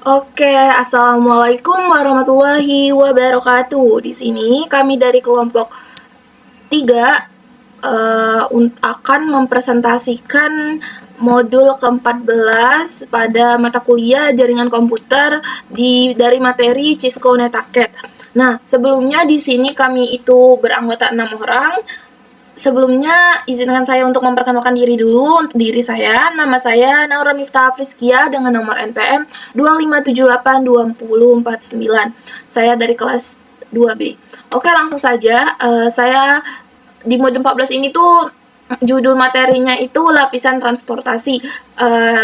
Oke, assalamualaikum warahmatullahi wabarakatuh. Di sini kami dari kelompok 3 akan mempresentasikan modul ke-14 pada mata kuliah jaringan komputer dari materi Cisco NetAcad. Nah, sebelumnya di sini kami itu beranggota 6 orang. Sebelumnya, izinkan saya untuk memperkenalkan diri dulu. Untuk diri saya, nama saya Naura Miftah Friskia dengan nomor NPM 25782049. Saya dari kelas 2B. Oke, langsung saja. Saya di modul 14 ini tuh judul materinya itu lapisan transportasi.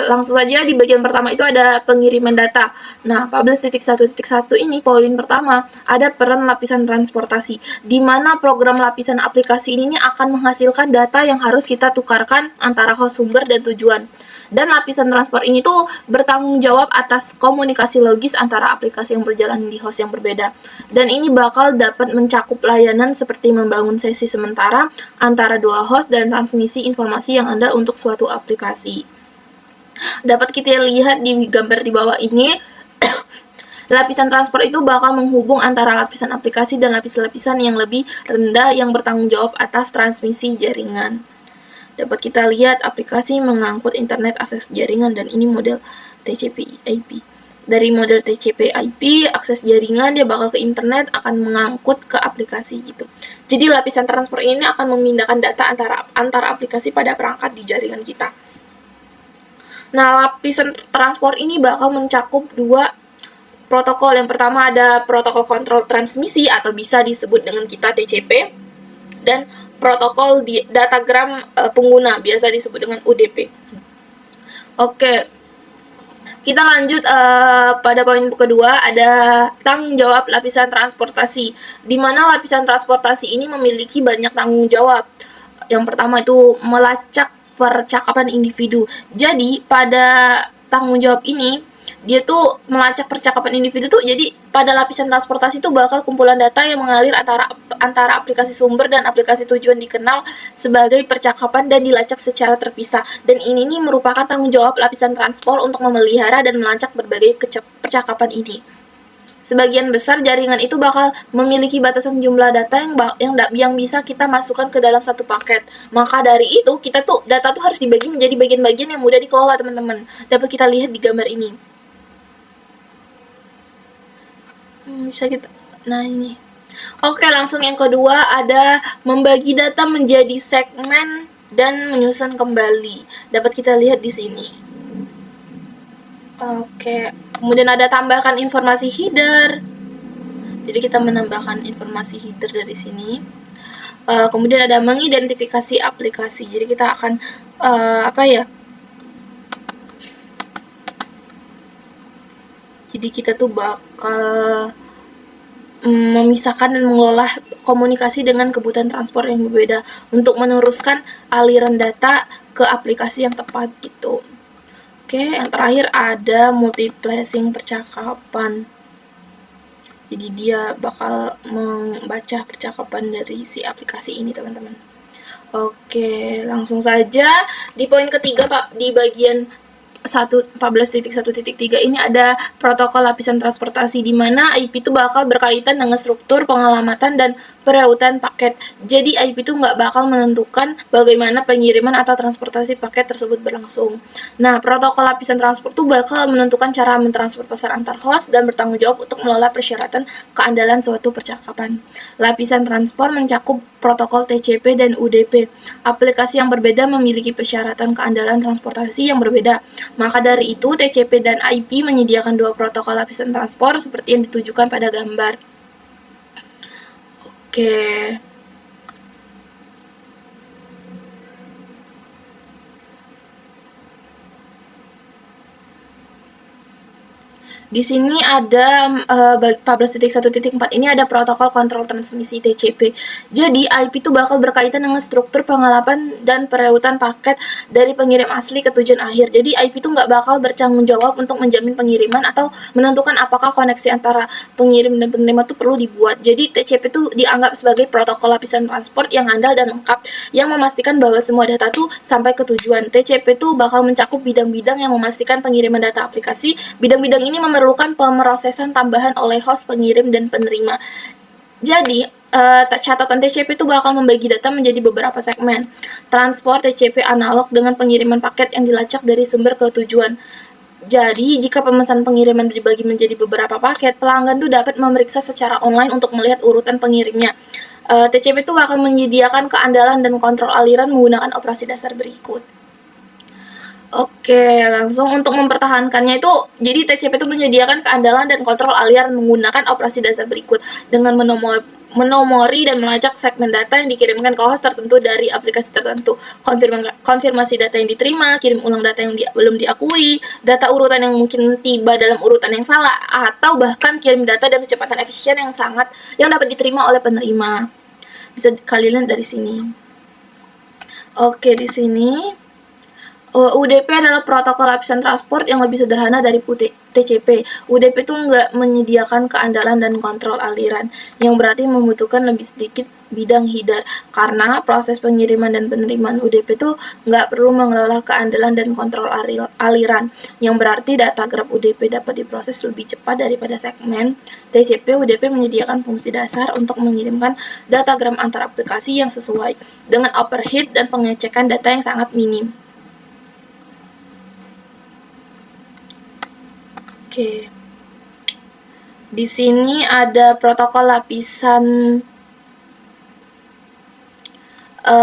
Langsung saja di bagian pertama itu ada pengiriman data. Nah, 14.1.1 ini poin pertama ada peran lapisan transportasi, di mana program lapisan aplikasi ini akan menghasilkan data yang harus kita tukarkan antara host sumber dan tujuan. Dan lapisan transport ini tuh bertanggung jawab atas komunikasi logis antara aplikasi yang berjalan di host yang berbeda. Dan ini bakal dapat mencakup layanan seperti membangun sesi sementara antara dua host dan transmisi informasi yang ada untuk suatu aplikasi. Dapat kita lihat di gambar di bawah ini, lapisan transport itu bakal menghubung antara lapisan aplikasi dan lapis-lapisan yang lebih rendah yang bertanggung jawab atas transmisi jaringan. Dapat kita lihat aplikasi mengangkut internet akses jaringan, dan ini model TCP/IP. Dari model TCP/IP, akses jaringan dia bakal ke internet, akan mengangkut ke aplikasi gitu. Jadi lapisan transport ini akan memindahkan data antara aplikasi pada perangkat di jaringan kita. Nah, lapisan transport ini bakal mencakup dua protokol. Yang pertama ada protokol kontrol transmisi atau bisa disebut dengan kita TCP, dan protokol datagram pengguna biasa disebut dengan UDP. Oke, kita lanjut pada poin kedua, ada tanggung jawab lapisan transportasi, di mana lapisan transportasi ini memiliki banyak tanggung jawab. Yang pertama itu melacak percakapan individu. Jadi pada tanggung jawab ini dia tuh melacak percakapan individu tuh, jadi pada lapisan transportasi itu bakal kumpulan data yang mengalir antara aplikasi sumber dan aplikasi tujuan dikenal sebagai percakapan dan dilacak secara terpisah. Dan ini nih merupakan tanggung jawab lapisan transport untuk memelihara dan melacak berbagai percakapan ini. Sebagian besar jaringan itu bakal memiliki batasan jumlah data yang bisa kita masukkan ke dalam satu paket. Maka dari itu, data tuh harus dibagi menjadi bagian-bagian yang mudah dikelola, teman-teman. Dapat kita lihat di gambar ini. Nah ini. Oke, langsung yang kedua ada membagi data menjadi segmen dan menyusun kembali. Dapat kita lihat di sini. Oke, kemudian ada tambahkan informasi header. Jadi kita menambahkan informasi header dari sini. Kemudian ada mengidentifikasi aplikasi. Jadi kita akan Jadi kita tuh bakal memisahkan dan mengelola komunikasi dengan kebutuhan transport yang berbeda untuk meneruskan aliran data ke aplikasi yang tepat gitu. Oke, yang terakhir ada multiplexing percakapan. Jadi dia bakal membaca percakapan dari si aplikasi ini, teman-teman. Oke, langsung saja di poin ketiga, Pak, di bagian 14.1.3 ini ada protokol lapisan transportasi, di mana IP itu bakal berkaitan dengan struktur pengalamatan dan perautan paket. Jadi IP itu nggak bakal menentukan bagaimana pengiriman atau transportasi paket tersebut berlangsung. Nah, protokol lapisan transport itu bakal menentukan cara mentransfer pesan antar host dan bertanggung jawab untuk mengelola persyaratan keandalan suatu percakapan. Lapisan transport mencakup protokol TCP dan UDP. Aplikasi yang berbeda memiliki persyaratan keandalan transportasi yang berbeda. Maka dari itu, TCP dan IP menyediakan dua protokol lapisan transport seperti yang ditujukan pada gambar. Oke. Di sini ada 14.1.4 ini ada protokol kontrol transmisi TCP. Jadi IP itu bakal berkaitan dengan struktur pengalaman dan perautan paket dari pengirim asli ke tujuan akhir. Jadi IP itu nggak bakal bertanggung jawab untuk menjamin pengiriman atau menentukan apakah koneksi antara pengirim dan penerima itu perlu dibuat. Jadi TCP itu dianggap sebagai protokol lapisan transport yang handal dan lengkap yang memastikan bahwa semua data itu sampai ke tujuan. TCP itu bakal mencakup bidang-bidang yang memastikan pengiriman data aplikasi. Bidang-bidang ini diperlukan pemrosesan tambahan oleh host, pengirim, dan penerima. Jadi, catatan TCP itu bakal membagi data menjadi beberapa segmen. Transport TCP analog dengan pengiriman paket yang dilacak dari sumber ke tujuan. Jadi, jika pemesan pengiriman dibagi menjadi beberapa paket, pelanggan tuh dapat memeriksa secara online untuk melihat urutan pengirimnya. TCP itu akan menyediakan keandalan dan kontrol aliran menggunakan operasi dasar berikut. Oke, langsung untuk mempertahankannya itu, jadi TCP itu menyediakan keandalan dan kontrol aliran menggunakan operasi dasar berikut dengan menomori dan melacak segmen data yang dikirimkan ke host tertentu dari aplikasi tertentu, konfirmasi data yang diterima, kirim ulang data yang belum diakui, data urutan yang mungkin tiba dalam urutan yang salah, atau bahkan kirim data dengan kecepatan efisien yang dapat diterima oleh penerima. Bisa kalian lihat dari sini. Oke, di sini UDP adalah protokol lapisan transport yang lebih sederhana dari TCP. UDP itu nggak menyediakan keandalan dan kontrol aliran, yang berarti membutuhkan lebih sedikit bidang header, karena proses pengiriman dan penerimaan UDP itu nggak perlu mengelola keandalan dan kontrol aliran, yang berarti data grab UDP dapat diproses lebih cepat daripada segmen TCP. UDP menyediakan fungsi dasar untuk mengirimkan data gram antar aplikasi yang sesuai, dengan overhead dan pengecekan data yang sangat minim. Oke. Di sini ada protokol lapisan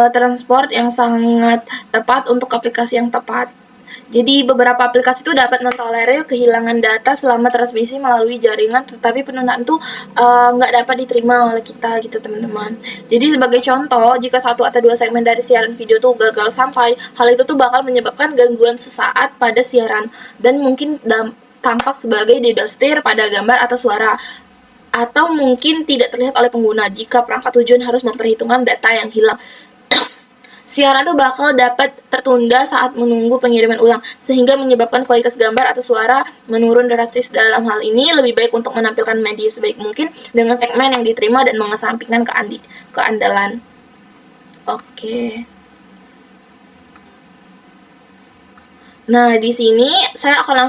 transport yang sangat tepat untuk aplikasi yang tepat. Jadi beberapa aplikasi itu dapat mentolerir kehilangan data selama transmisi melalui jaringan, tetapi penundaan itu nggak dapat diterima oleh kita gitu teman-teman. Jadi sebagai contoh, jika satu atau dua segmen dari siaran video tuh gagal sampai, hal itu tuh bakal menyebabkan gangguan sesaat pada siaran dan mungkin tampak sebagai dedostir pada gambar atau suara, atau mungkin tidak terlihat oleh pengguna jika perangkat tujuan harus memperhitungkan data yang hilang. Siaran tuh bakal dapat tertunda saat menunggu pengiriman ulang, sehingga menyebabkan kualitas gambar atau suara menurun drastis. Dalam hal ini, lebih baik untuk menampilkan media sebaik mungkin dengan segmen yang diterima dan mengesampingkan keandalan. Oke. Nah, di sini saya akan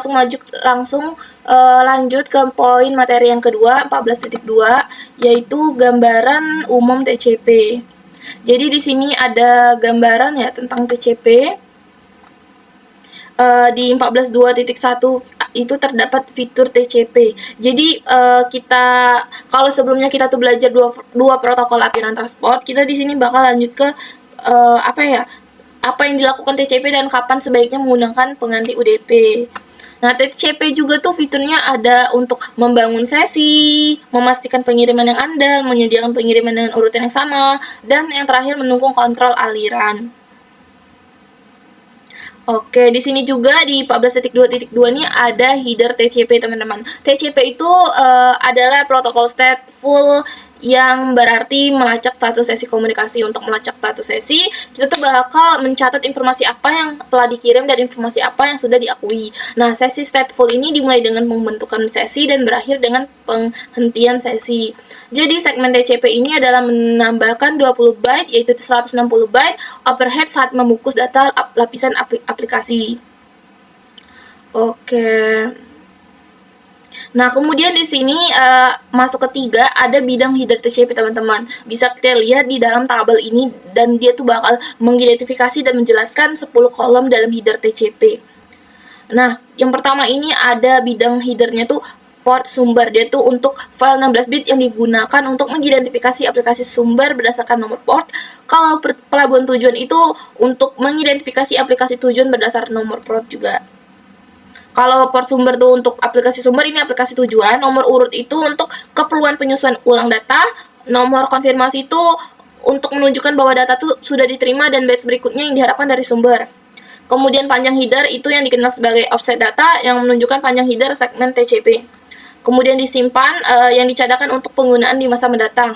lanjut ke poin materi yang kedua, 14.2, yaitu gambaran umum TCP. Jadi di sini ada gambaran ya tentang TCP. Di 14.2.1 itu terdapat fitur TCP. Jadi kalau sebelumnya kita tuh belajar dua protokol lapisan transport, kita di sini bakal lanjut ke apa yang dilakukan TCP dan kapan sebaiknya menggunakan pengganti UDP. Nah, TCP juga tuh fiturnya ada untuk membangun sesi, memastikan pengiriman yang andal, menyediakan pengiriman dengan urutan yang sama, dan yang terakhir mendukung kontrol aliran. Oke, di sini juga di 14.2.2 ini ada header TCP, teman-teman. TCP itu adalah protokol stateful yang berarti melacak status sesi komunikasi. Untuk melacak status sesi, kita tuh bakal mencatat informasi apa yang telah dikirim dan informasi apa yang sudah diakui. Nah, sesi stateful ini dimulai dengan pembentukan sesi dan berakhir dengan penghentian sesi. Jadi, segmen TCP ini adalah menambahkan 20 byte, yaitu 160 byte overhead saat membungkus data lapisan aplikasi. Oke. Nah, kemudian di sini masuk ketiga ada bidang header TCP, teman-teman. Bisa kita lihat di dalam tabel ini, dan dia tuh bakal mengidentifikasi dan menjelaskan 10 kolom dalam header TCP. Nah, yang pertama ini ada bidang headernya tuh port sumber. Dia tuh untuk file 16 bit yang digunakan untuk mengidentifikasi aplikasi sumber berdasarkan nomor port. Kalau pelabuhan tujuan itu untuk mengidentifikasi aplikasi tujuan berdasar nomor port juga. Kalau port sumber tuh untuk aplikasi sumber, ini aplikasi tujuan. Nomor urut itu untuk keperluan penyesuaian ulang data. Nomor konfirmasi itu untuk menunjukkan bahwa data itu sudah diterima dan batch berikutnya yang diharapkan dari sumber. Kemudian panjang header itu yang dikenal sebagai offset data yang menunjukkan panjang header segmen TCP. Kemudian disimpan yang dicadangkan untuk penggunaan di masa mendatang.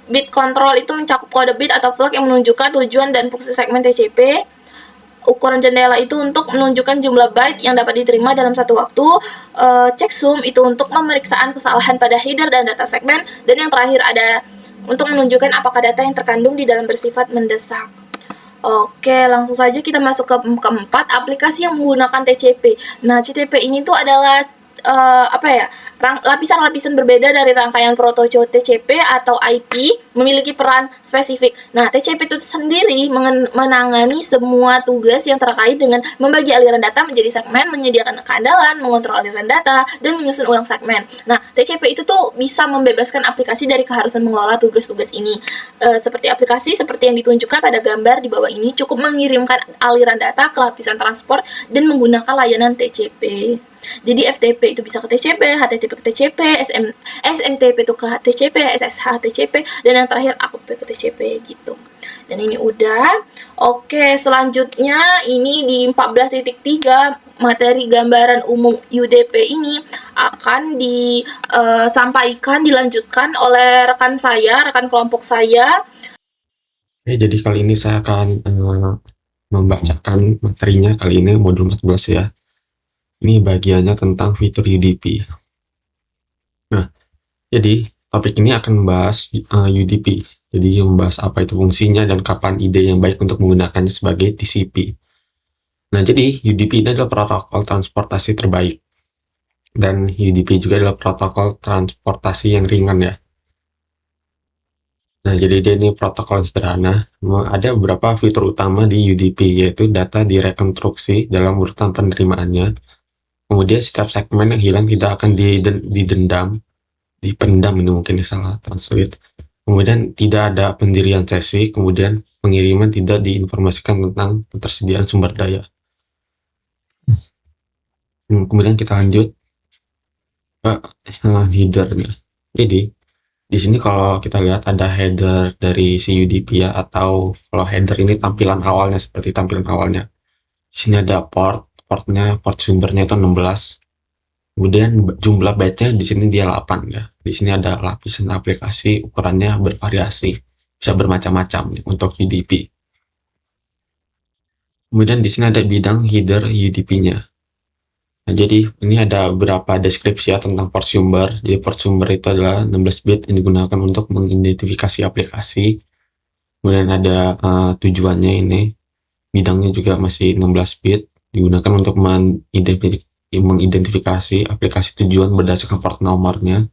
Bit control itu mencakup kode bit atau flag yang menunjukkan tujuan dan fungsi segmen TCP. Ukuran jendela itu untuk menunjukkan jumlah byte yang dapat diterima dalam satu waktu. Checksum itu untuk pemeriksaan kesalahan pada header dan data segmen. Dan yang terakhir ada untuk menunjukkan apakah data yang terkandung di dalam bersifat mendesak. Oke, langsung saja kita masuk ke keempat, aplikasi yang menggunakan TCP. Nah, TCP ini tuh adalah apa ya, lapisan-lapisan berbeda dari rangkaian proto TCP atau IP memiliki peran spesifik. Nah, TCP itu sendiri menangani semua tugas yang terkait dengan membagi aliran data menjadi segmen, menyediakan keandalan, mengontrol aliran data, dan menyusun ulang segmen. Nah, TCP itu tuh bisa membebaskan aplikasi dari keharusan mengelola tugas-tugas ini. Seperti aplikasi seperti yang ditunjukkan pada gambar di bawah ini cukup mengirimkan aliran data ke lapisan transport dan menggunakan layanan TCP. Jadi FTP itu bisa ke TCP, HTTP ke TCP, SMTP itu ke TCP, SSH TCP, dan yang terakhir AKP ke TCP gitu. Dan ini udah. Oke, selanjutnya ini di 14.3 materi gambaran umum UDP ini akan disampaikan, dilanjutkan oleh rekan saya, rekan kelompok saya. Oke, jadi kali ini saya akan membacakan materinya kali ini modul 14 ya. Ini bagiannya tentang fitur UDP. Nah, jadi topik ini akan membahas UDP. Jadi membahas apa itu fungsinya dan kapan ide yang baik untuk menggunakannya sebagai TCP. Nah, jadi UDP ini adalah protokol transportasi terbaik. Dan UDP juga adalah protokol transportasi yang ringan ya. Nah, jadi dia ini protokol sederhana. Ada beberapa fitur utama di UDP, yaitu data direkonstruksi dalam urutan penerimaannya. Kemudian setiap segmen yang hilang tidak akan dipendam ini mungkin salah translate. Kemudian tidak ada pendirian sesi, kemudian pengiriman tidak diinformasikan tentang ketersediaan sumber daya. Kemudian kita lanjut ke headernya. Jadi di sini kalau kita lihat ada header dari si UDP ya, atau kalau header ini tampilan awalnya seperti tampilan awalnya. Di sini ada portnya, port sumbernya itu 16. Kemudian jumlah byte-nya di sini dia 8 ya. Di sini ada lapisan aplikasi, ukurannya bervariasi, bisa bermacam-macam untuk UDP. Kemudian di sini ada bidang header UDP-nya. Nah, jadi ini ada beberapa deskripsi ya tentang port sumber. Jadi port sumber itu adalah 16 bit yang digunakan untuk mengidentifikasi aplikasi. Kemudian ada tujuannya ini. Bidangnya juga masih 16 bit, digunakan untuk mengidentifikasi aplikasi tujuan berdasarkan port nomornya.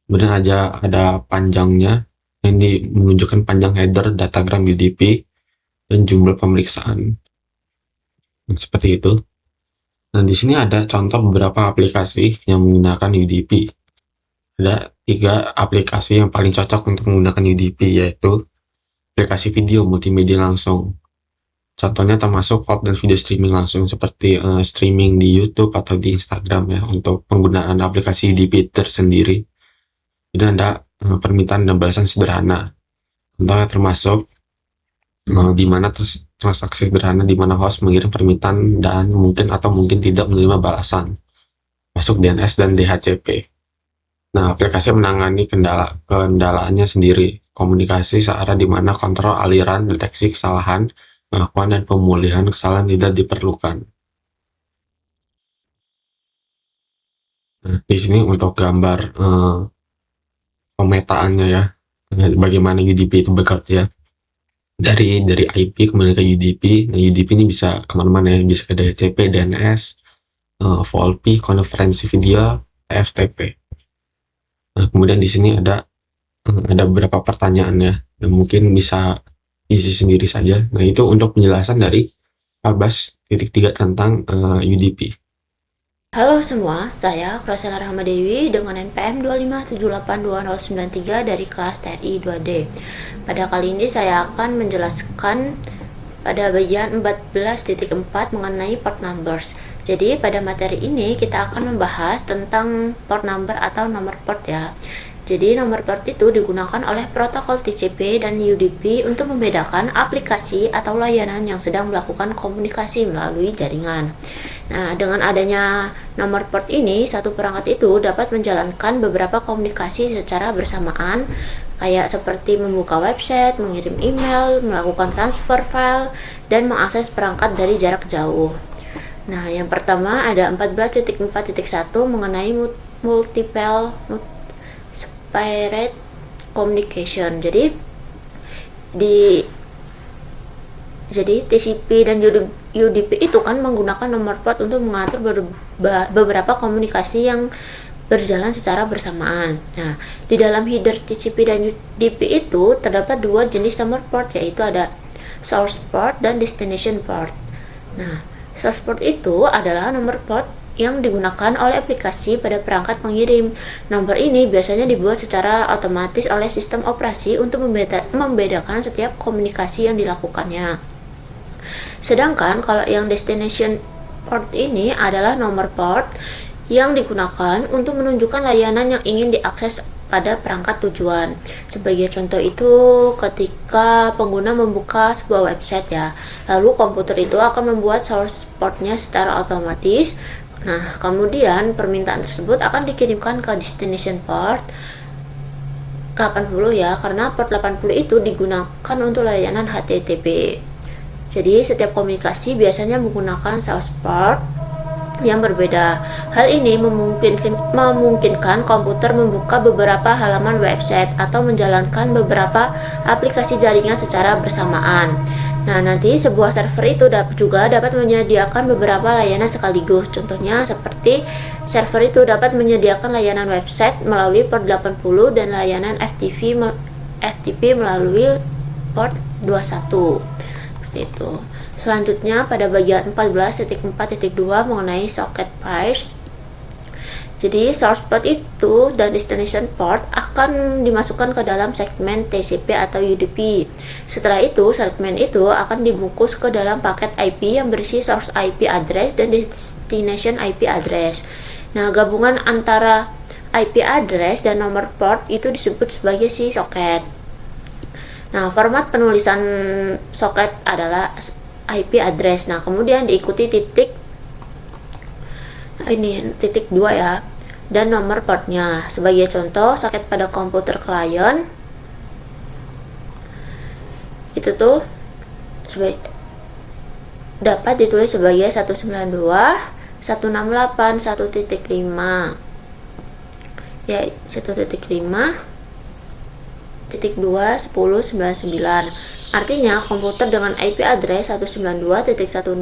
Kemudian ada panjangnya yang menunjukkan panjang header datagram UDP dan jumlah pemeriksaan. Seperti itu. Nah, di sini ada contoh beberapa aplikasi yang menggunakan UDP. Ada 3 aplikasi yang paling cocok untuk menggunakan UDP, yaitu aplikasi video multimedia langsung. Contohnya termasuk VOD dan video streaming langsung seperti streaming di YouTube atau di Instagram ya, untuk penggunaan aplikasi UDP tersendiri. Dan ada permintaan dan balasan sederhana. Contohnya termasuk di mana transaksi sederhana di mana host mengirim permintaan dan mungkin tidak menerima balasan, masuk DNS dan DHCP. Nah, aplikasi menangani kendalaannya sendiri, komunikasi searah di mana kontrol aliran, deteksi kesalahan, pengakuan dan pemulihan kesalahan tidak diperlukan. Nah, di sini untuk gambar pemetaannya ya, bagaimana UDP itu bekerja dari IP kemudian ke UDP. Nah, UDP ini bisa kemana-mana ya, bisa ke DHCP, DNS, VoLP, konferensi video, FTP. Nah, kemudian di sini ada beberapa pertanyaan ya, yang mungkin bisa isi sendiri saja. Nah, itu untuk penjelasan dari 14.3 tentang UDP. Halo semua, saya Krosela Rahmadewi dengan NPM 257822093 dari kelas TRI 2D. Pada kali ini saya akan menjelaskan pada bagian 14.4 mengenai port numbers. Jadi pada materi ini kita akan membahas tentang port number atau nomor port ya. Jadi nomor port itu digunakan oleh protokol TCP dan UDP untuk membedakan aplikasi atau layanan yang sedang melakukan komunikasi melalui jaringan. Nah, dengan adanya nomor port ini, satu perangkat itu dapat menjalankan beberapa komunikasi secara bersamaan, kayak seperti membuka website, mengirim email, melakukan transfer file, dan mengakses perangkat dari jarak jauh. Nah, yang pertama ada 14.4.1 mengenai multiple multi-rate communication. Jadi di Jadi TCP dan UDP itu kan menggunakan nomor port untuk mengatur beberapa komunikasi yang berjalan secara bersamaan. Nah, di dalam header TCP dan UDP itu terdapat dua jenis nomor port, yaitu ada source port dan destination port. Nah, source port itu adalah nomor port yang digunakan oleh aplikasi pada perangkat pengirim. Nomor ini biasanya dibuat secara otomatis oleh sistem operasi untuk membedakan setiap komunikasi yang dilakukannya. Sedangkan kalau yang destination port ini adalah nomor port yang digunakan untuk menunjukkan layanan yang ingin diakses pada perangkat tujuan. Sebagai contoh itu ketika pengguna membuka sebuah website ya, lalu komputer itu akan membuat source portnya secara otomatis. Nah, kemudian permintaan tersebut akan dikirimkan ke destination port 80 ya, karena port 80 itu digunakan untuk layanan HTTP. Jadi setiap komunikasi biasanya menggunakan source port yang berbeda. Hal ini memungkinkan komputer membuka beberapa halaman website atau menjalankan beberapa aplikasi jaringan secara bersamaan. Nah, nanti sebuah server itu juga dapat menyediakan beberapa layanan sekaligus. Contohnya seperti server itu dapat menyediakan layanan website melalui port 80 dan layanan FTP melalui port 21. Seperti itu. Selanjutnya pada bagian 14.4.2 mengenai socket pairs. Jadi source port itu dan destination port akan dimasukkan ke dalam segmen TCP atau UDP. Setelah itu, segmen itu akan dibungkus ke dalam paket IP yang berisi source IP address dan destination IP address. Nah, gabungan antara IP address dan nomor port itu disebut sebagai si soket. Nah, format penulisan soket adalah IP address. Nah, kemudian diikuti titik 2 ya, dan nomor portnya. Sebagai contoh, soket pada komputer klien itu tuh dapat ditulis sebagai 192.168.1.5 ya, 1.5.2.10.99. Artinya, komputer dengan IP address 192.168.1.5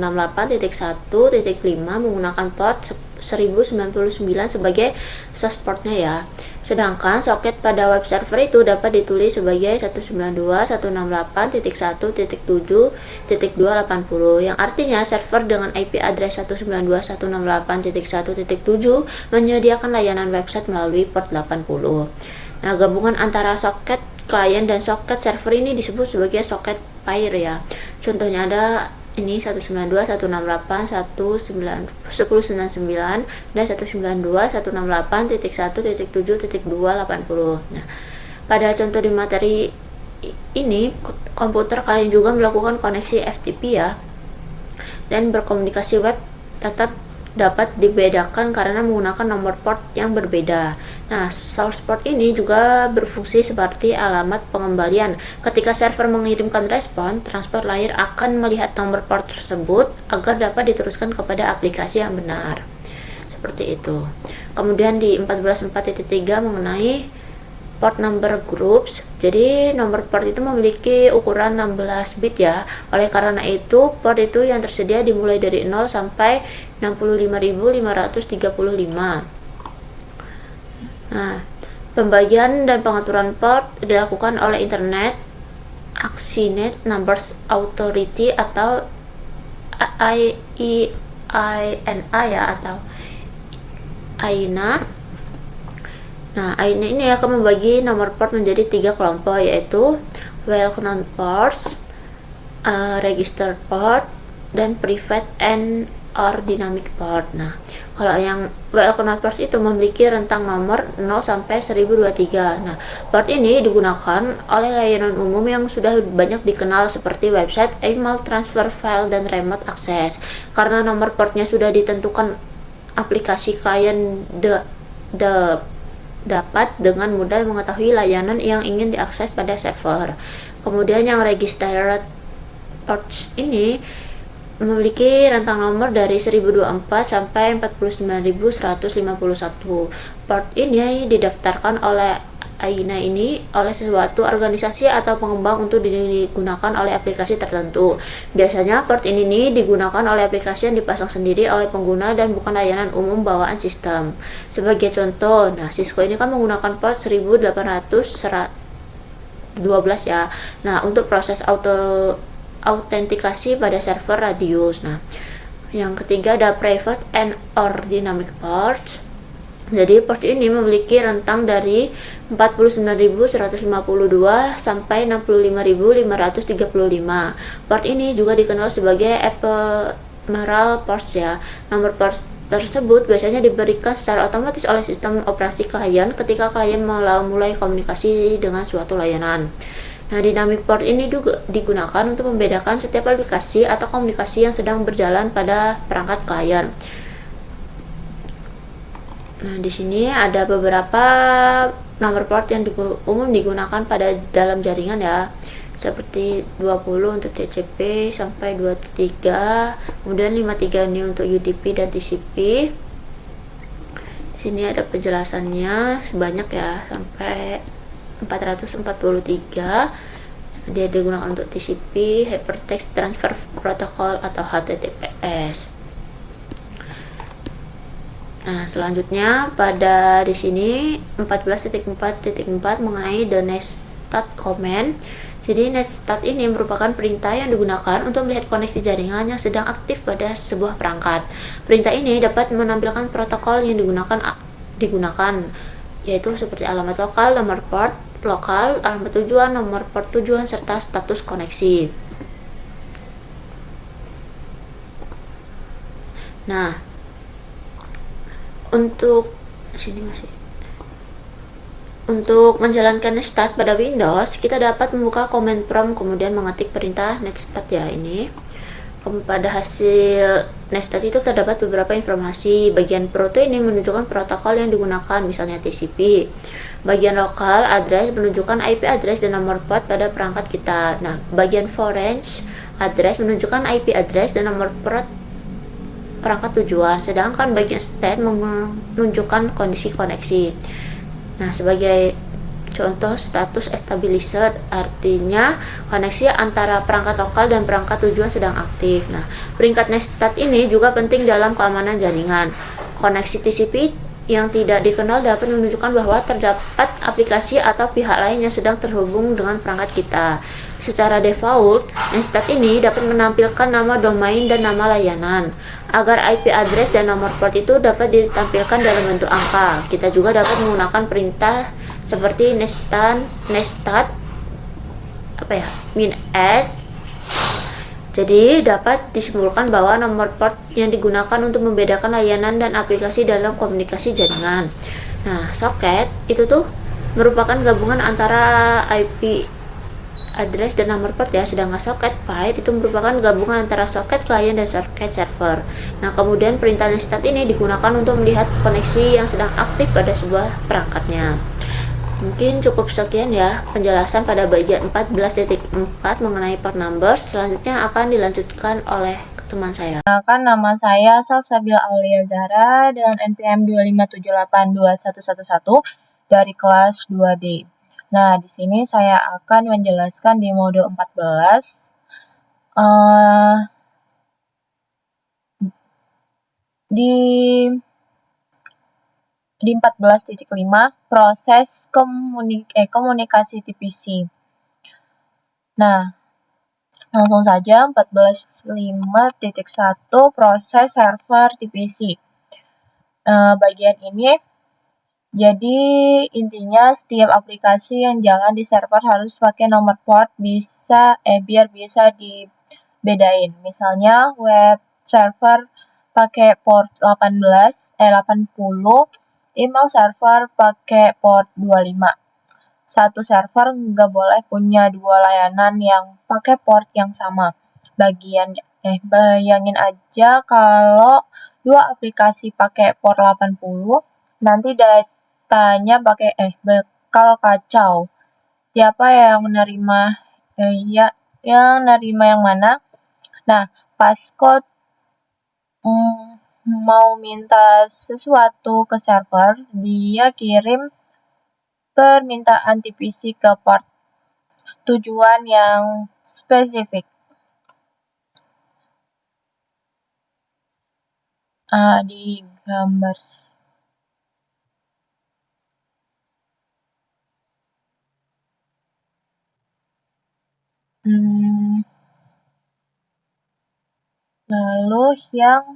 menggunakan port 1099 sebagai source portnya ya. Sedangkan soket pada web server itu dapat ditulis sebagai 192.168.7.2.80 yang artinya server dengan IP address 192.168.1.7 menyediakan layanan website melalui port 80. Nah, gabungan antara soket klien dan soket server ini disebut sebagai soket pair ya. Contohnya ada ini 192.168.10.99 dan 192.168.1.7.2.80. Nah, pada contoh di materi ini, komputer kalian juga melakukan koneksi FTP ya, dan berkomunikasi web tetap dapat dibedakan karena menggunakan nomor port yang berbeda. Nah, source port ini juga berfungsi seperti alamat pengembalian. Ketika server mengirimkan respon, transport layer akan melihat nomor port tersebut agar dapat diteruskan kepada aplikasi yang benar. Seperti itu. Kemudian di 14.4.3 mengenai port number groups. Jadi nomor port itu memiliki ukuran 16 bit ya. Oleh karena itu, port itu yang tersedia dimulai dari 0 sampai 65.535. Nah, pembagian dan pengaturan port dilakukan oleh Internet Axi-Net Numbers Authority atau IANA ya, atau AINA. Nah, AINA ini akan membagi nomor port menjadi 3 kelompok, yaitu well-known ports, registered port, dan private and or dynamic port. Nah, kalau yang well-known ports itu memiliki rentang nomor 0 sampai 1023. Nah, port ini digunakan oleh layanan umum yang sudah banyak dikenal seperti website, email, transfer file, dan remote access. Karena nomor portnya sudah ditentukan, aplikasi klien dapat dengan mudah mengetahui layanan yang ingin diakses pada server. Kemudian yang registered ports ini memiliki rentang nomor dari 1024 sampai 49151. Port ini didaftarkan oleh AINA ini oleh sesuatu organisasi atau pengembang untuk digunakan oleh aplikasi tertentu. Biasanya port ini digunakan oleh aplikasi yang dipasang sendiri oleh pengguna dan bukan layanan umum bawaan sistem. Sebagai contoh, nah Cisco ini kan menggunakan port 1812 ya. Nah, untuk proses autentikasi pada server Radius. Nah, yang ketiga ada private and or dynamic ports. Jadi port ini memiliki rentang dari 49.152 sampai 65.535. Port ini juga dikenal sebagai ephemeral ports ya. Nomor port tersebut biasanya diberikan secara otomatis oleh sistem operasi klien ketika klien mulai komunikasi dengan suatu layanan. Nah, dynamic port ini juga digunakan untuk membedakan setiap aplikasi atau komunikasi yang sedang berjalan pada perangkat klien. Nah, di sini ada beberapa nomor port yang umum digunakan pada dalam jaringan ya. Seperti 20 untuk TCP sampai 23, kemudian 53 ini untuk UDP dan TCP. Di sini ada penjelasannya sebanyak ya, sampai 443. Dia digunakan untuk TCP, Hypertext Transfer Protocol atau HTTPS. Nah, selanjutnya pada di sini 14.4.4 mengenai the netstat command. Jadi netstat ini merupakan perintah yang digunakan untuk melihat koneksi jaringan yang sedang aktif pada sebuah perangkat. Perintah ini dapat menampilkan protokol yang digunakan yaitu seperti alamat lokal, nomor port lokal, alamat tujuan, nomor port tujuan serta status koneksi. Nah, untuk menjalankan netstat pada Windows, kita dapat membuka command prompt kemudian mengetik perintah netstat ya ini. Pada hasil netstat itu terdapat beberapa informasi. Bagian proto ini menunjukkan protokol yang digunakan, misalnya TCP. Bagian lokal address menunjukkan IP address dan nomor port pada perangkat kita. Nah, bagian foreign address menunjukkan IP address dan nomor port perangkat tujuan, sedangkan bagian state menunjukkan kondisi koneksi. Nah, sebagai contoh, status stabilizer artinya koneksi antara perangkat lokal dan perangkat tujuan sedang aktif. Nah, peringkat netstat ini juga penting dalam keamanan jaringan. Koneksi TCP yang tidak dikenal dapat menunjukkan bahwa terdapat aplikasi atau pihak lain yang sedang terhubung dengan perangkat kita. Secara default, netstat ini dapat menampilkan nama domain dan nama layanan. Agar IP address dan nomor port itu dapat ditampilkan dalam bentuk angka, kita juga dapat menggunakan perintah seperti netstat min-add. Jadi dapat disimpulkan bahwa nomor port yang digunakan untuk membedakan layanan dan aplikasi dalam komunikasi jaringan. Nah, soket itu tuh merupakan gabungan antara IP address dan nomor port ya, sedangkan soket pipe itu merupakan gabungan antara soket klien dan soket server. Nah, kemudian perintah netstat ini digunakan untuk melihat koneksi yang sedang aktif pada sebuah perangkatnya. Mungkin cukup sekian ya penjelasan pada bagian 14.4 mengenai port numbers. Selanjutnya akan dilanjutkan oleh teman saya. Perkenalkan, nama saya Salsabila Aulia Zahra dengan NPM 257821111 dari kelas 2D. Nah, di sini saya akan menjelaskan di modul 14 di 14.5 proses komunikasi TPC. Nah, langsung saja 14.5.1 proses server TPC. Bagian ini jadi intinya setiap aplikasi yang jalan di server harus pakai nomor port biar bisa dibedain. Misalnya web server pakai port 80, email server pakai port 25. Satu server nggak boleh punya dua layanan yang pakai port yang sama. Bayangin aja kalau dua aplikasi pakai port 80, nanti datanya bakal kacau. Siapa yang menerima yang mana? Nah, passcode mau minta sesuatu ke server, dia kirim permintaan TPC ke port tujuan yang spesifik. Di gambar. Lalu yang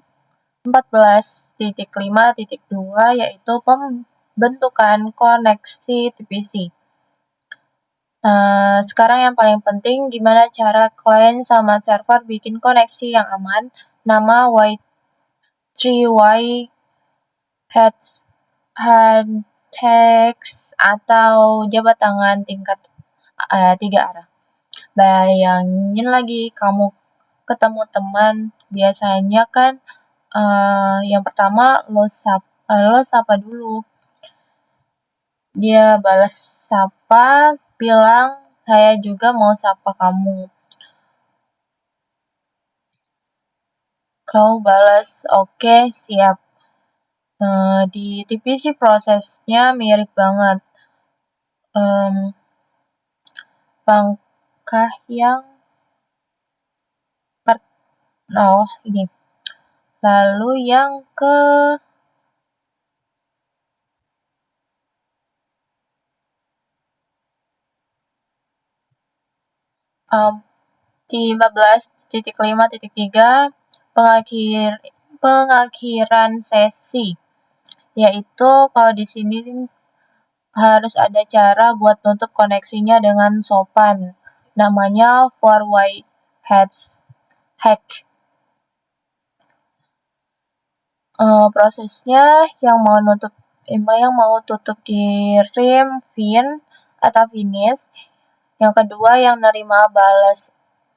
14.5.2 yaitu pembentukan koneksi TPC. Sekarang yang paling penting gimana cara klien sama server bikin koneksi yang aman. Nama Y3Y hex atau jabat tangan tingkat 3 arah. Bayangin lagi kamu ketemu teman, biasanya kan yang pertama lo sapa dulu. Dia balas sapa, bilang saya juga mau sapa kamu. Kau balas oke, siap. Di TPC prosesnya mirip banget. Langkah yang ini. Lalu yang ke 15.5.3 pengakhiran sesi, yaitu kalau di sini harus ada cara buat tutup koneksinya dengan sopan. Namanya 4Y hack. Prosesnya yang mau tutup kirim fin atau finish. Yang kedua yang nerima balas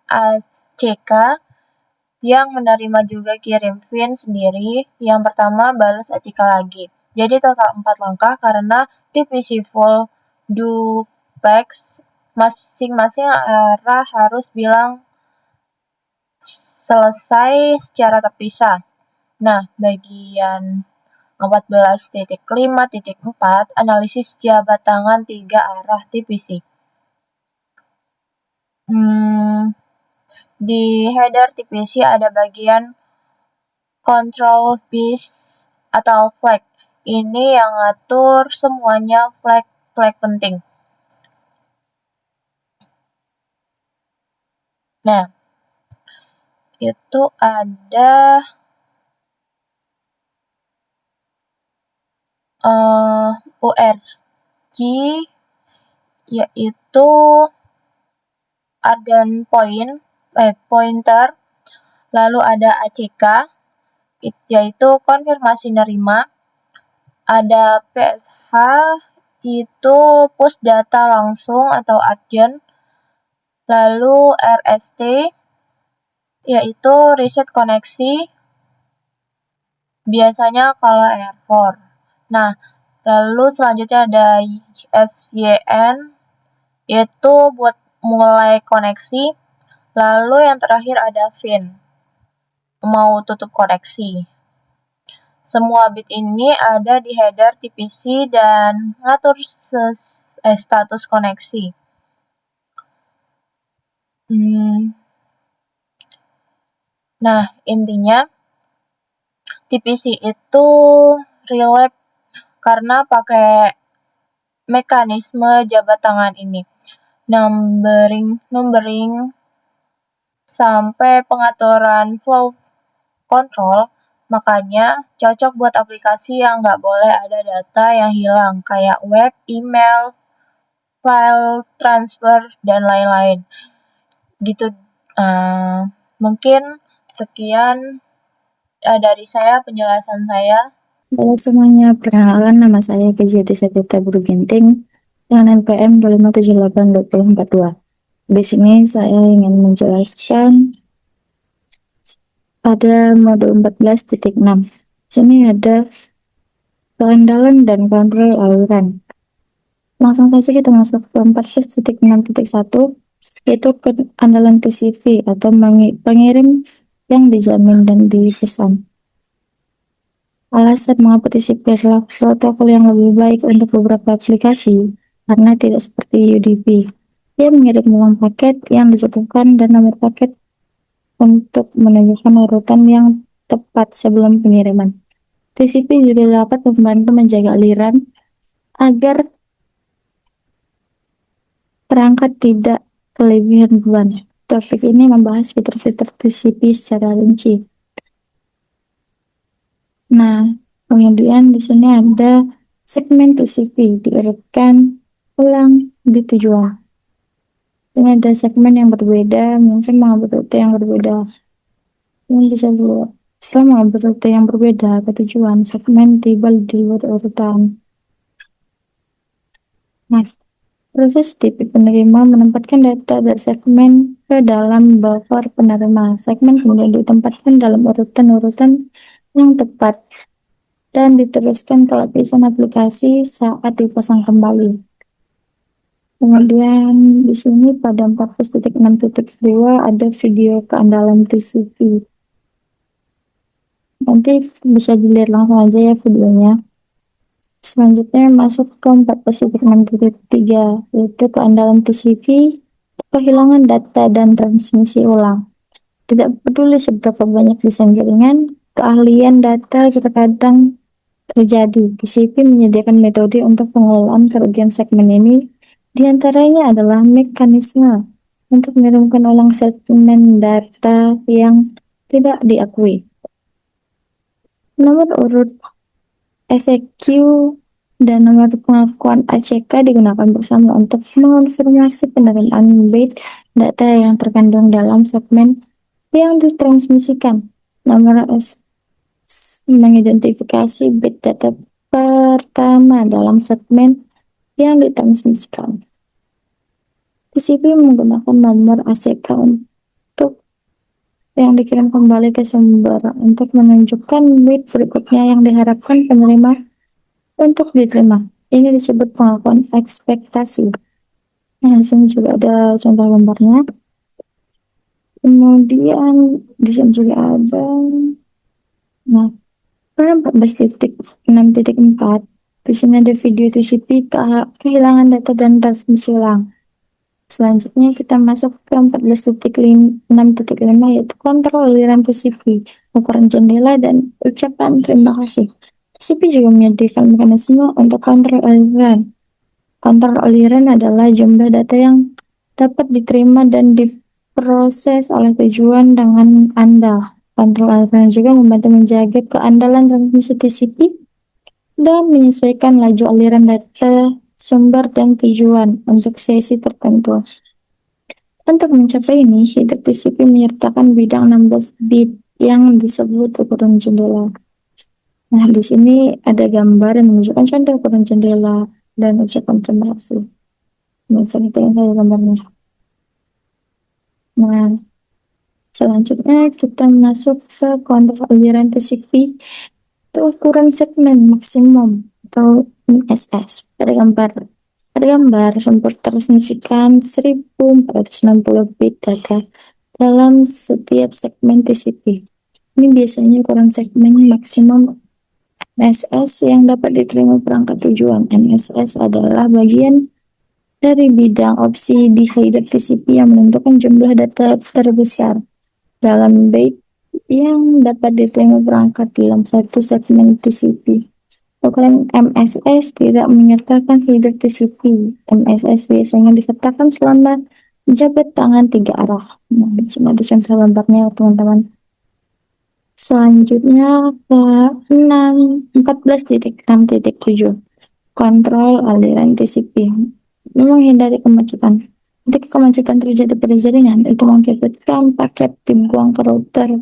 ACK, yang menerima juga kirim fin sendiri. Yang pertama balas ACK lagi. Jadi total 4 langkah karena TPC full duplex, masing-masing arah harus bilang selesai secara terpisah. Nah, bagian 14.5.4 analisis jabat tangan 3 arah TPC. Di header TPC ada bagian control bus atau flag. Ini yang ngatur semuanya flag penting. Nah, itu ada URG, yaitu argan pointer, lalu ada ACK, yaitu konfirmasi nerima, ada PSH, itu push data langsung atau urgent, lalu RST, yaitu reset koneksi, biasanya kalau error. Nah, lalu selanjutnya ada SYN, yaitu buat mulai koneksi. Lalu yang terakhir ada fin, mau tutup koneksi. Semua bit ini ada di header TPC dan ngatur status koneksi. Nah, intinya TPC itu relay karena pakai mekanisme jabat tangan ini. Numbering sampai pengaturan flow control, makanya cocok buat aplikasi yang nggak boleh ada data yang hilang, kayak web, email, file transfer, dan lain-lain. Gitu. Mungkin sekian dari saya penjelasan saya. Halo semuanya, perkenalkan nama saya Kejati Sepita Buruginting dengan NPM 25782042. Di sini saya ingin menjelaskan pada mode 14.6. Sini ada keandalan dan kontrol aliran. Langsung saja kita masuk ke 14.6.1, yaitu keandalan TCP atau pengirim yang dijamin dan dipesan. Alasan mengapa TCP adalah protokol yang lebih baik untuk beberapa aplikasi karena tidak seperti UDP. Dia mengirim ulang paket yang dijatuhkan dan nomor paket untuk menunjukkan urutan yang tepat sebelum pengiriman. TCP juga dapat membantu menjaga aliran agar perangkat tidak kelebihan beban. Topik ini membahas fitur-fitur TCP secara rinci. Nah, kemudian di sini ada segmen TCP diurutkan ulang di tujuan. Ini ada segmen yang berbeda, mungkin mengambil rute yang berbeda. Ini bisa dulu. Setelah mengambil rute yang berbeda ke tujuan, segmen tiba di luar urutan. Nah, proses TCP penerima menempatkan data dari segmen ke dalam buffer penerima. Segmen kemudian ditempatkan dalam urutan-urutan yang tepat dan diteruskan ke lapisan aplikasi saat dipasang kembali. Kemudian di sini pada 14.6.2 ada video keandalan TCP. Nanti bisa dilihat langsung aja ya videonya. Selanjutnya masuk ke 14.6.3 yaitu keandalan TCP, kehilangan data dan transmisi ulang. Tidak peduli seberapa banyak desain jaringan, keahlian data terkadang terjadi. TCP menyediakan metode untuk pengelolaan kerugian segmen ini. Di antaranya adalah mekanisme untuk mengirimkan ulang segmen data yang tidak diakui. Nomor urut SEQ dan nomor pengakuan ACK digunakan bersama untuk mengonfirmasi penerimaan bit data yang terkandung dalam segmen yang ditransmisikan. Nomor mengidentifikasi bit data pertama dalam segmen yang ditransmisikan. TCP menggunakan nomor ACK untuk yang dikirim kembali ke sumber untuk menunjukkan bit berikutnya yang diharapkan penerima untuk diterima. Ini disebut pengakuan ekspektasi. Nah, di sini juga ada contoh gambarnya. Kemudian di sini juga ada. Nah, pada 14.6.4 di sini ada video TCP kehilangan data dan transmisi ulang. Selanjutnya kita masuk ke 14.6.5 yaitu kontrol aliran TCP, ukuran jendela dan ucapan terima kasih. TCP juga menyediakan mekanisme untuk kontrol aliran. Kontrol aliran adalah jumlah data yang dapat diterima dan diproses oleh tujuan dengan andal. Kontrol aliran juga membantu menjaga keandalan transmisi TCP dan menyesuaikan laju aliran data sumber dan tujuan untuk sesi tertentu. Untuk mencapai ini, header TCP menyertakan bidang 16 bit yang disebut ukuran jendela. Nah, di sini ada gambar yang menunjukkan contoh ukuran jendela dan ucapan terima kasih. Ini yang saya gambarnya. Nah, selanjutnya kita masuk ke kontrol aliran TCP. Itu ukuran segmen maksimum atau MSS. Pada gambar sumber transmisikan 1460 bit data dalam setiap segmen TCP. Ini biasanya ukuran segmen maksimum MSS yang dapat diterima perangkat tujuan. MSS adalah bagian dari bidang opsi di header TCP yang menentukan jumlah data terbesar dalam bit yang dapat diterima perangkat dalam satu segmen TCP. Ukuran MSS tidak menyertakan header TCP. MSS biasanya disertakan selama jabat tangan 3 arah. Nah, di sini ada contoh gambarnya teman-teman. Selanjutnya ke 14.6.7 kontrol aliran TCP. Menghindari kemacetan. Ketika kemacetan terjadi pada jaringan, itu mengakibatkan paket dibuang ke router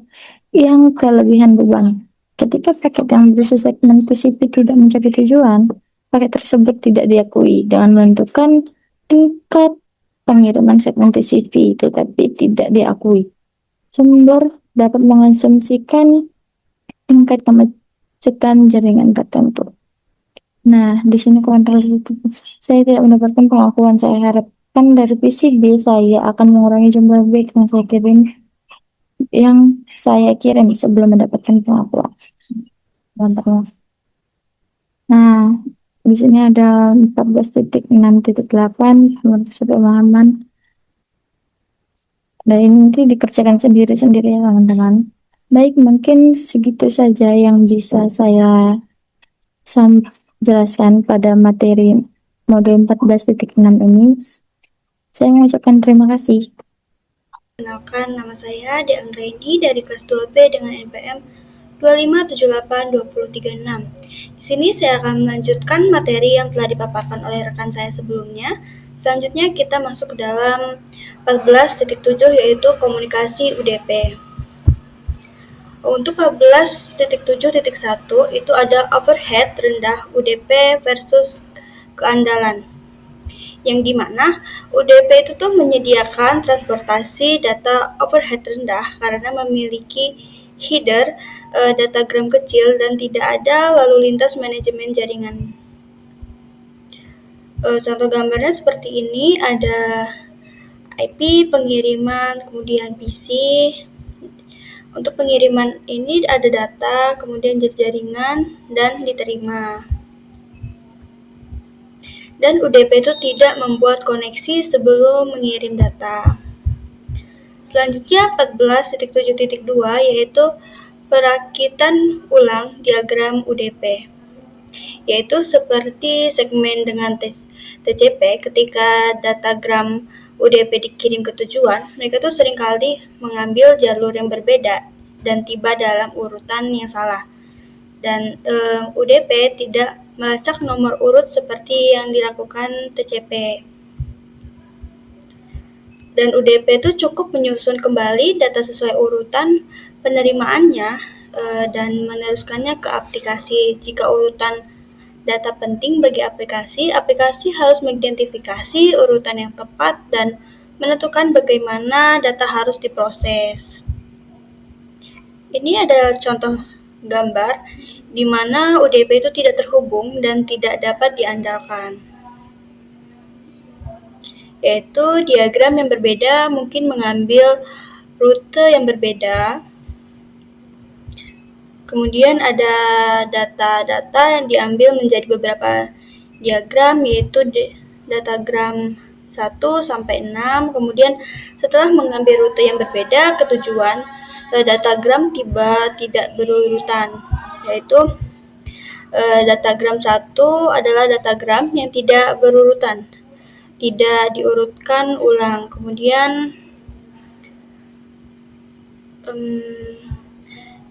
yang kelebihan beban. Ketika paket yang berisi segmen TCP tidak mencapai tujuan, paket tersebut tidak diakui dengan menentukan tingkat pengiriman segmen TCP, tetapi tidak diakui. Sumber dapat mengasumsikan tingkat kemacetan jaringan tertentu. Nah, di sini kontrol itu saya tidak mendapatkan pengakuan. Saya harapkan dari PCB saya akan mengurangi jumlah bit yang saya kirim sebelum mendapatkan pengakuan. Nah, Di sini ada 14.6.8 pemahaman. Dan ini nanti dikerjakan sendiri-sendiri ya teman-teman. Baik, mungkin segitu saja yang bisa saya jelaskan pada materi modul 14.6 ini. Saya mengucapkan terima kasih. Kenalkan, nama saya De Anggraini dari kelas 2B dengan NPM 2578236. Di sini saya akan melanjutkan materi yang telah dipaparkan oleh rekan saya sebelumnya. Selanjutnya kita masuk ke dalam 14.7 yaitu komunikasi UDP. Untuk 14.7.1 itu ada overhead rendah UDP versus keandalan. Yang dimana UDP itu tuh menyediakan transportasi data overhead rendah karena memiliki header datagram kecil dan tidak ada lalu lintas manajemen jaringan. Contoh gambarnya seperti ini, ada IP pengiriman, kemudian PC. Untuk pengiriman ini ada data, kemudian jaringan, dan diterima. Dan UDP itu tidak membuat koneksi sebelum mengirim data. Selanjutnya 14.7.2 yaitu perakitan ulang diagram UDP, yaitu seperti segmen dengan TCP. Ketika datagram UDP dikirim ke tujuan, mereka tuh seringkali mengambil jalur yang berbeda dan tiba dalam urutan yang salah. Dan UDP tidak melacak nomor urut seperti yang dilakukan TCP. Dan UDP itu cukup menyusun kembali data sesuai urutan penerimaannya dan meneruskannya ke aplikasi. Jika urutan data penting bagi aplikasi harus mengidentifikasi urutan yang tepat dan menentukan bagaimana data harus diproses. Ini ada contoh gambar di mana UDP itu tidak terhubung dan tidak dapat diandalkan. Yaitu diagram yang berbeda mungkin mengambil rute yang berbeda. Kemudian ada data-data yang diambil menjadi beberapa diagram, yaitu datagram 1 sampai 6. Kemudian setelah mengambil rute yang berbeda ke tujuan, datagram tiba tidak berurutan, yaitu datagram 1 adalah datagram yang tidak berurutan, tidak diurutkan ulang. Kemudian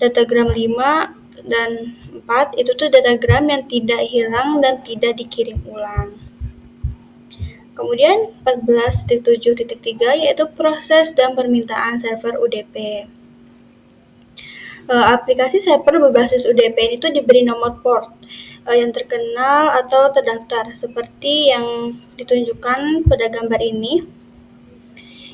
datagram 5 dan 4 itu tuh datagram yang tidak hilang dan tidak dikirim ulang. Kemudian 14.7.3 yaitu proses dan permintaan server UDP. Aplikasi server berbasis UDP itu diberi nomor port yang terkenal atau terdaftar seperti yang ditunjukkan pada gambar ini,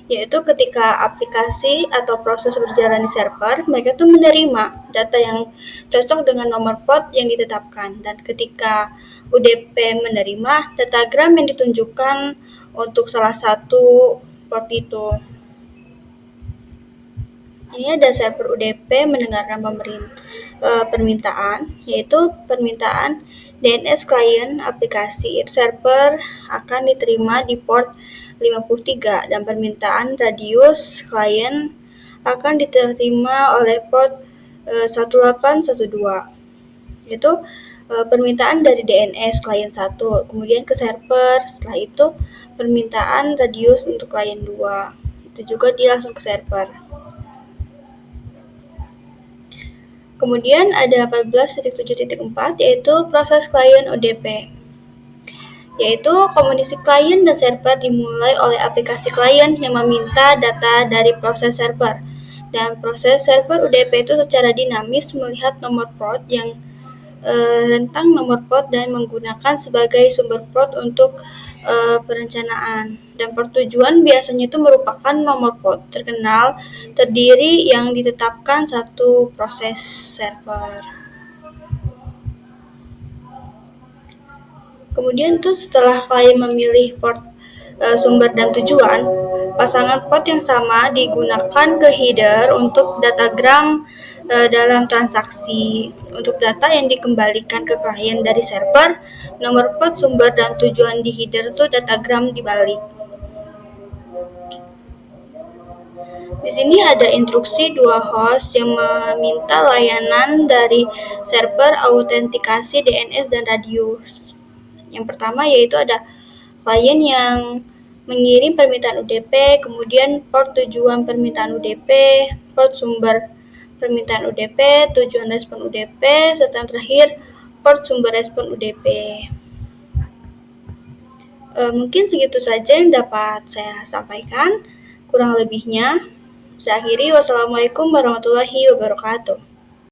yaitu ketika aplikasi atau proses berjalan di server, mereka tuh menerima data yang cocok dengan nomor port yang ditetapkan. Dan ketika UDP menerima datagram yang ditunjukkan untuk salah satu port itu. Ini ada server UDP mendengarkan permintaan, yaitu permintaan DNS klien aplikasi. Itu server akan diterima di port 53 dan permintaan radius klien akan diterima oleh port 1812. Itu permintaan dari DNS klien 1, kemudian ke server. Setelah itu permintaan radius untuk klien 2. Itu juga dia langsung ke server. Kemudian ada 14.7.4 yaitu proses klien UDP. Yaitu komunikasi klien dan server dimulai oleh aplikasi klien yang meminta data dari proses server. Dan proses server UDP itu secara dinamis melihat nomor port yang rentang nomor port dan menggunakan sebagai sumber port untuk perencanaan. Dan port tujuan biasanya itu merupakan nomor port terkenal terdiri yang ditetapkan satu proses server. Kemudian tuh setelah klien memilih port sumber dan tujuan, pasangan port yang sama digunakan ke header untuk datagram dalam transaksi. Untuk data yang dikembalikan ke klien dari server, nomor port sumber dan tujuan di header itu datagram dibalik. Di sini ada instruksi dua host yang meminta layanan dari server autentikasi DNS dan radius. Yang pertama yaitu ada klien yang mengirim permintaan UDP, kemudian port tujuan permintaan UDP, port sumber permintaan UDP, tujuan respon UDP, serta yang terakhir port sumber respon UDP. Mungkin segitu saja yang dapat saya sampaikan. Kurang lebihnya, saya akhiri. Wassalamualaikum warahmatullahi wabarakatuh.